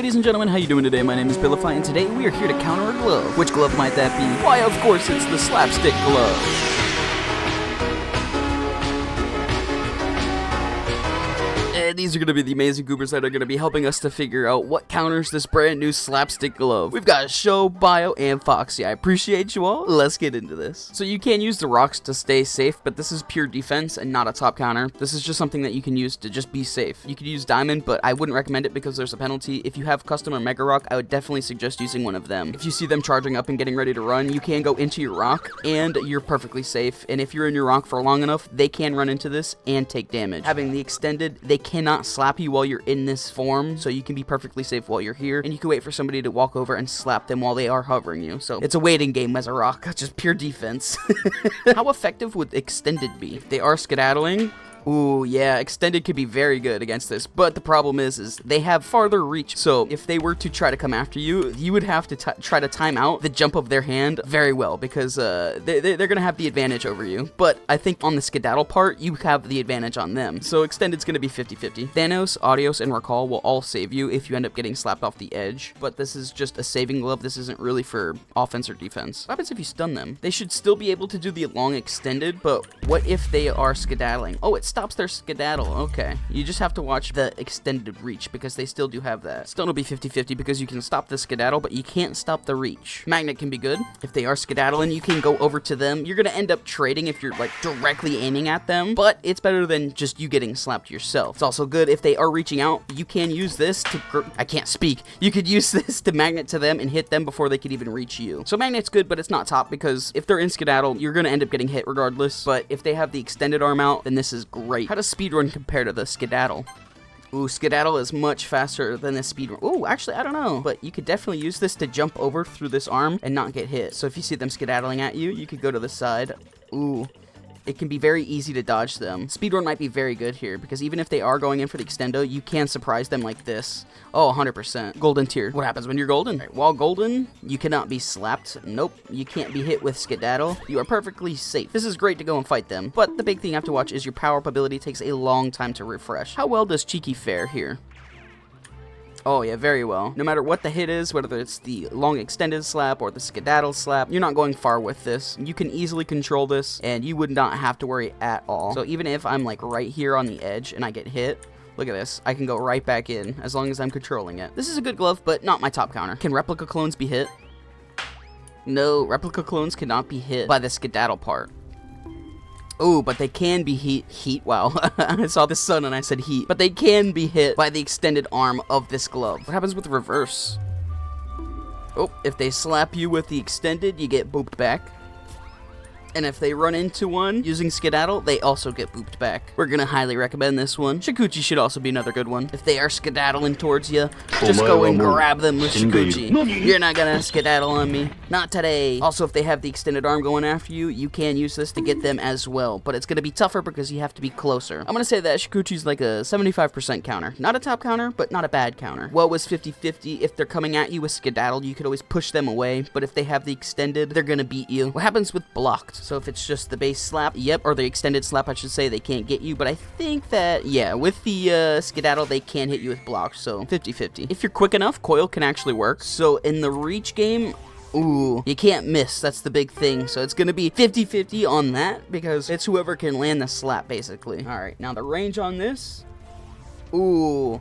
ladies and gentlemen, how you doing today? My name is Bilify, and today we are here to counter a glove. Which glove might that be? Why, of course, it's the Slapstick Glove. And these are going to be the amazing goobers that are going to be helping us to figure out what counters this brand new Slapstick Glove. We've got Show, Bio, and Foxy. I appreciate you all. Let's get into this. So you can use the rocks to stay safe, but this is pure defense and not a top counter. This is just something that you can use to just be safe. You could use Diamond, but I wouldn't recommend it because there's a penalty. If you have Custom or Mega Rock, I would definitely suggest using one of them. If you see them charging up and getting ready to run, you can go into your rock, and you're perfectly safe. And if you're in your rock for long enough, they can run into this and take damage. Having the extended, they cannot slap you while you're in this form, so you can be perfectly safe while you're here, and you can wait for somebody to walk over and slap them while they are hovering you. So it's a waiting game as a rock, just pure defense. How effective would extended be? If they are skedaddling, ooh, yeah, extended could be very good against this, but the problem is they have farther reach. So if they were to try to come after you, you would have to try to time out the jump of their hand very well, because they're going to have the advantage over you. But I think on the skedaddle part, you have the advantage on them. So extended's going to be 50-50. Thanos, Adios, and Recall will all save you if you end up getting slapped off the edge, but this is just a saving glove. This isn't really for offense or defense. What happens if you stun them? They should still be able to do the long extended, but what if they are skedaddling? Oh, it stops their skedaddle. Okay, you just have to watch the extended reach because they still do have that. Still will be 50-50 because you can stop the skedaddle, but you can't stop the reach. Magnet can be good. If they are skedaddling, you can go over to them. You're gonna end up trading if you're like directly aiming at them, but it's better than just you getting slapped yourself. It's also good if they are reaching out. You can use this to I can't speak. You could use this to magnet to them and hit them before they could even reach you. So magnet's good, but it's not top because if they're in skedaddle, you're gonna end up getting hit regardless. But if they have the extended arm out, then this is great. How does Speedrun compare to the skedaddle? Ooh, skedaddle is much faster than the speedrun. Ooh, actually, I don't know. But you could definitely use this to jump over through this arm and not get hit. So if you see them skedaddling at you, you could go to the side. Ooh. It can be very easy to dodge them. Speedrun might be very good here, because even if they are going in for the extendo, you can surprise them like this. Oh, 100%. Golden tier. What happens when you're golden? Right, while golden, you cannot be slapped. Nope, you can't be hit with skedaddle. You are perfectly safe. This is great to go and fight them, but the big thing you have to watch is your power-up ability takes a long time to refresh. How well does Cheeky fare here? Oh yeah, very well. No matter what the hit is, whether it's the long extended slap or the skedaddle slap, you're not going far with this. You can easily control this, and you would not have to worry at all. So even if I'm like right here on the edge and I get hit, look at this. I can go right back in as long as I'm controlling it. This is a good glove, but not my top counter. Can replica clones be hit? No, replica clones cannot be hit by the skedaddle part. Oh, but they can be heat. Wow. I saw the sun and I said heat. But they can be hit by the extended arm of this glove. What happens with reverse? Oh, if they slap you with the extended, you get booped back. And if they run into one using skedaddle, they also get booped back. We're gonna highly recommend this one. Shukuchi should also be another good one. If they are skedaddling towards you, just go and grab them with Shukuchi. You're not gonna skedaddle on me. Not today. Also, if they have the extended arm going after you, you can use this to get them as well. But it's gonna be tougher because you have to be closer. I'm gonna say that Shukuchi's like a 75% counter. Not a top counter, but not a bad counter. Well, was 50-50. If they're coming at you with skedaddle, you could always push them away. But if they have the extended, they're gonna beat you. What happens with blocked? So if it's just the base slap, yep, or the extended slap, I should say, they can't get you. But I think that, yeah, with the skedaddle, they can hit you with blocked. So 50-50. If you're quick enough, Coil can actually work. So in the reach game, ooh, you can't miss. That's the big thing. So it's going to be 50-50 on that because it's whoever can land the slap, basically. All right, now the range on this. Ooh.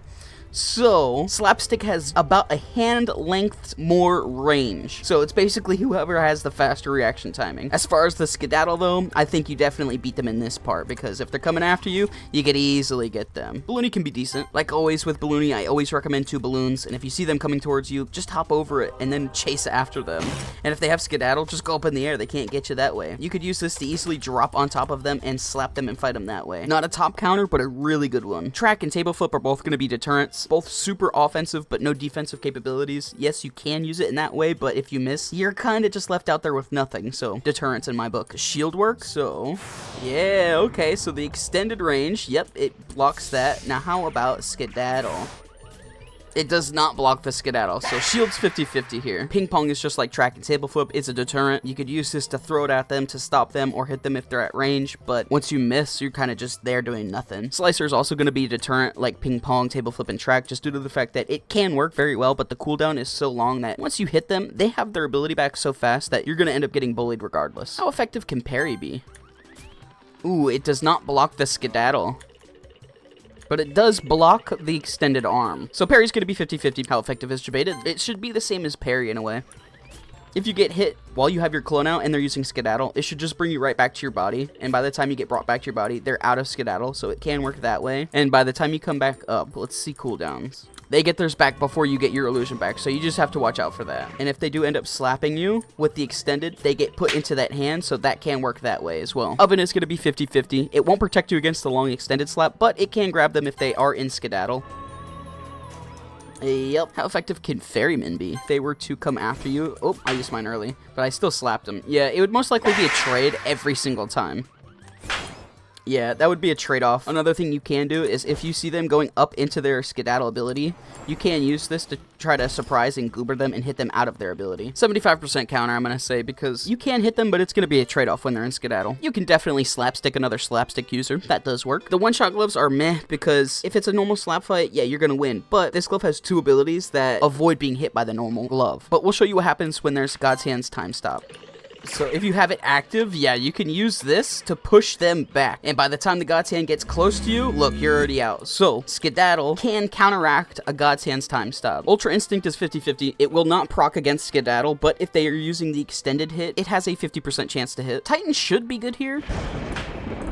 So, Slapstick has about a hand length more range. So it's basically whoever has the faster reaction timing. As far as the skedaddle though, I think you definitely beat them in this part because if they're coming after you, you could easily get them. Balloony can be decent. Like always with Balloony, I always recommend 2 balloons, and if you see them coming towards you, just hop over it and then chase after them. And if they have skedaddle, just go up in the air. They can't get you that way. You could use this to easily drop on top of them and slap them and fight them that way. Not a top counter, but a really good one. Track and Tableflip are both going to be deterrents. Both super offensive, but no defensive capabilities. Yes, you can use it in that way, but if you miss, you're kind of just left out there with nothing. So, deterrence in my book. Shield work, so, yeah, okay, so the extended range, yep, it blocks that. Now, how about skedaddle? It does not block the skedaddle, so shield's 50-50 here. Ping pong is just like track and tableflip. It's a deterrent. You could use this to throw it at them to stop them or hit them if they're at range, but once you miss, you're kind of just there doing nothing. Slicer is also going to be a deterrent like ping pong, tableflip, and track, just due to the fact that it can work very well, but the cooldown is so long that once you hit them, they have their ability back so fast that you're going to end up getting bullied regardless. How effective can Parry be? Ooh, it does not block the skedaddle, but it does block the extended arm. So Parry's going to be 50-50. How effective is Jebaited? It should be the same as Parry in a way. If you get hit while you have your clone out and they're using skedaddle, it should just bring you right back to your body. And by the time you get brought back to your body, they're out of skedaddle, so it can work that way. And by the time you come back up, let's see cooldowns. They get theirs back before you get your illusion back, so you just have to watch out for that. And if they do end up slapping you with the extended, they get put into that hand, so that can work that way as well. Oven is going to be 50-50. It won't protect you against the long extended slap, but it can grab them if they are in skedaddle. Yep. How effective can Ferryman be? If they were to come after you... Oh, I used mine early, but I still slapped them. Yeah, it would most likely be a trade every single time. Yeah, that would be a trade-off. Another thing you can do is if you see them going up into their skedaddle ability, you can use this to try to surprise and goober them and hit them out of their ability. 75% counter, I'm going to say, because you can hit them, but it's going to be a trade-off when they're in skedaddle. You can definitely slapstick another slapstick user. That does work. The one-shot gloves are meh, because if it's a normal slap fight, yeah, you're going to win. But this glove has two abilities that avoid being hit by the normal glove. But we'll show you what happens when there's God's Hand's time stop. So if you have it active, yeah, you can use this to push them back. And by the time the God's Hand gets close to you, look, you're already out. So skedaddle can counteract a God's Hand's time stop. Ultra Instinct is 50-50. It will not proc against skedaddle, but if they are using the extended hit, it has a 50% chance to hit. Titan should be good here.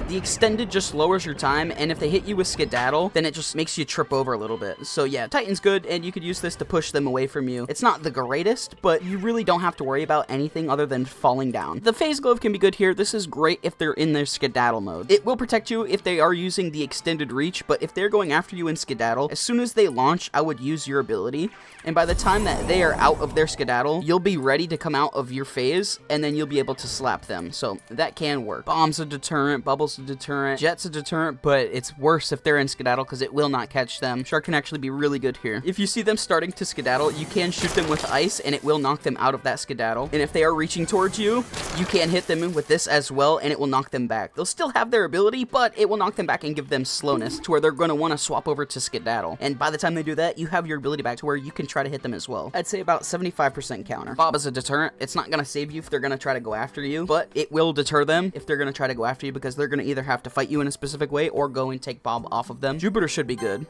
The extended just lowers your time, and if they hit you with skedaddle, then it just makes you trip over a little bit. So yeah, Titan's good, and you could use this to push them away from you. It's not the greatest, but you really don't have to worry about anything other than falling down. The Phase Glove can be good here. This is great if they're in their skedaddle mode. It will protect you if they are using the extended reach, but if they're going after you in skedaddle, as soon as they launch, I would use your ability. And by the time that they are out of their skedaddle, you'll be ready to come out of your phase, and then you'll be able to slap them. So that can work. Bomb's a deterrent, Bubble's a deterrent, Jet's a deterrent, but it's worse if they're in skedaddle because it will not catch them. Shark can actually be really good here. If you see them starting to skedaddle, you can shoot them with ice, and it will knock them out of that skedaddle. And if they are reaching towards you, you can hit them with this as well, and it will knock them back. They'll still have their ability, but it will knock them back and give them slowness to where they're going to want to swap over to skedaddle. And by the time they do that, you have your ability back to where you can try to hit them as well. I'd say about 75% counter. Bob is a deterrent. It's not going to save you if they're going to try to go after you, but it will deter them if they're going to try to go after you because they're going to either have to fight you in a specific way or go and take Bob off of them. Jupiter should be good.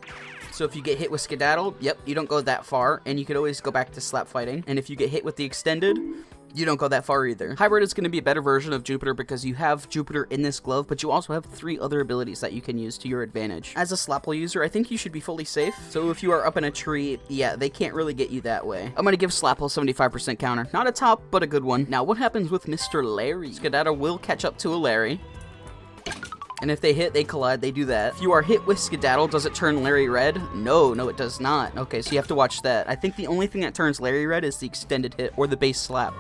So if you get hit with skedaddle, yep, you don't go that far, and you could always go back to slap fighting. And if you get hit with the extended, you don't go that far either. Hybrid is going to be a better version of Jupiter because you have Jupiter in this glove, but you also have 3 other abilities that you can use to your advantage. As a Slapple user, I think you should be fully safe. So if you are up in a tree, yeah, they can't really get you that way. I'm going to give Slapple 75% counter. Not a top, but a good one. Now, what happens with Mr. Larry? Skedaddle will catch up to a Larry. And if they hit, they collide, they do that. If you are hit with skedaddle, does it turn Larry red? No, it does not. Okay, so you have to watch that. I think the only thing that turns Larry red is the extended hit or the base slap.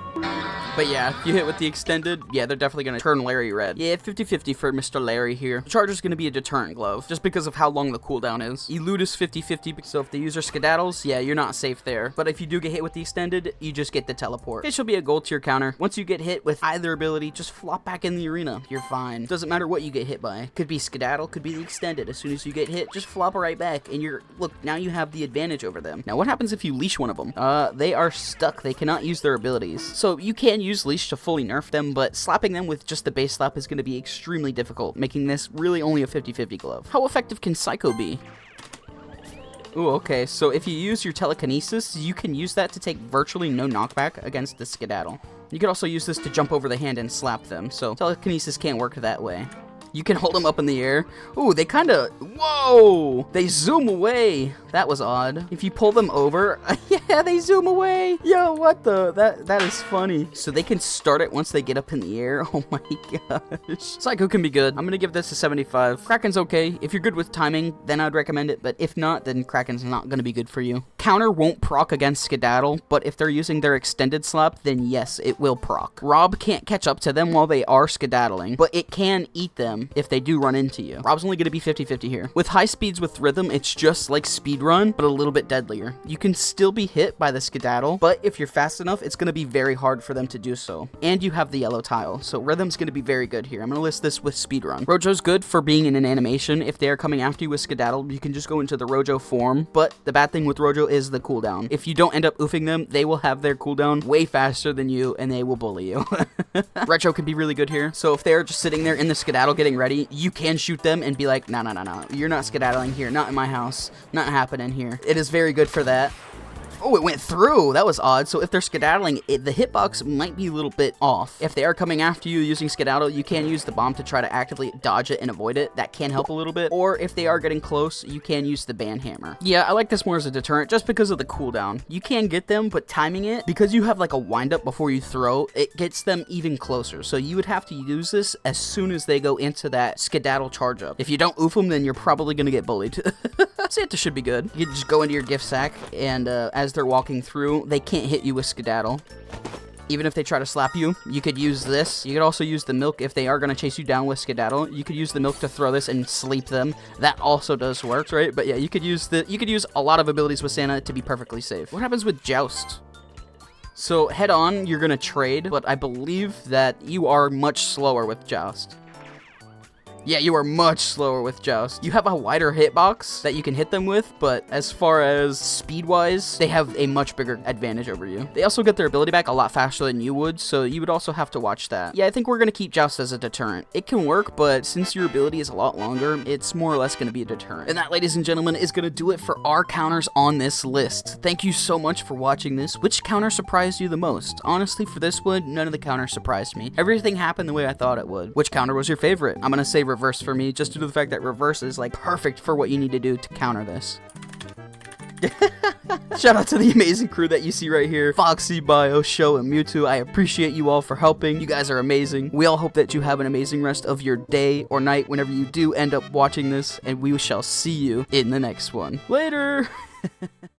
But yeah, if you hit with the extended, yeah, they're definitely going to turn Larry red. Yeah, 50-50 for Mr. Larry here. The Charger's going to be a deterrent glove, just because of how long the cooldown is. Elude is 50-50, so if the user skedaddles, yeah, you're not safe there. But if you do get hit with the extended, you just get the teleport. It should be a gold tier counter. Once you get hit with either ability, just flop back in the arena. You're fine. Doesn't matter what you get hit by. Could be skedaddle, could be the extended. As soon as you get hit, just flop right back, and look, now you have the advantage over them. Now, what happens if you leash one of them? They are stuck. They cannot use their abilities. So you can use leash to fully nerf them, but slapping them with just the base slap is going to be extremely difficult, making this really only a 50-50 glove. How effective can Psycho be? Ooh, okay, so if you use your telekinesis, you can use that to take virtually no knockback against the skedaddle. You could also use this to jump over the hand and slap them, so telekinesis can't work that way. You can hold them up in the air. Ooh, they kind of... Whoa! They zoom away. That was odd. If you pull them over... Yeah, they zoom away. Yo, what the... That is funny. So they can start it once they get up in the air. Oh my gosh. Psycho can be good. I'm going to give this a 75. Kraken's okay. If you're good with timing, then I'd recommend it. But if not, then Kraken's not going to be good for you. Counter won't proc against skedaddle, but if they're using their extended slap, then yes, it will proc. Rob can't catch up to them while they are skedaddling, but it can eat them if they do run into you. Rob's only going to be 50-50 here. With high speeds with rhythm, it's just like speedrun Speedrun, but a little bit deadlier. You can still be hit by the skedaddle, but if you're fast enough, it's going to be very hard for them to do so. And you have the yellow tile, so rhythm's going to be very good here. I'm going to list this with Speedrun. Rojo's good for being in an animation. If they are coming after you with skedaddle, you can just go into the Rojo form, but the bad thing with Rojo is the cooldown. If you don't end up oofing them, they will have their cooldown way faster than you, and they will bully you. Retro can be really good here, so if they're just sitting there in the skedaddle getting ready, you can shoot them and be like, no, you're not skedaddling here, not in my house, not happening here. It is very good for that. Oh, it went through. That was odd. So if they're skedaddling, the hitbox might be a little bit off. If they are coming after you using skedaddle, you can use the bomb to try to actively dodge it and avoid it. That can help a little bit. Or if they are getting close, you can use the ban hammer. Yeah, I like this more as a deterrent just because of the cooldown. You can get them, but timing it, because you have like a wind up before you throw, it gets them even closer. So you would have to use this as soon as they go into that skedaddle charge up. If you don't oof them, then you're probably going to get bullied. Santa should be good. You just go into your gift sack, and as they're walking through, they can't hit you with skedaddle. Even if they try to slap you, you could use this. You could also use the milk if they are going to chase you down with skedaddle. You could use the milk to throw this and sleep them. That also does work, right? But yeah, you could use a lot of abilities with Santa to be perfectly safe. What happens with Joust? So head on, you're going to trade, but I believe that you are much slower with Joust. Yeah, you are much slower with Joust. You have a wider hitbox that you can hit them with, but as far as speed-wise, they have a much bigger advantage over you. They also get their ability back a lot faster than you would, so you would also have to watch that. Yeah, I think we're going to keep Joust as a deterrent. It can work, but since your ability is a lot longer, it's more or less going to be a deterrent. And that, ladies and gentlemen, is going to do it for our counters on this list. Thank you so much for watching this. Which counter surprised you the most? Honestly, for this one, none of the counters surprised me. Everything happened the way I thought it would. Which counter was your favorite? I'm going to say reverse for me, just due to the fact that reverse is like perfect for what you need to do to counter this. Shout out to the amazing crew that you see right here. Foxy, Bio, Show, and Mewtwo. I appreciate you all for helping. You guys are amazing. We all hope that you have an amazing rest of your day or night whenever you do end up watching this, and we shall see you in the next one. Later!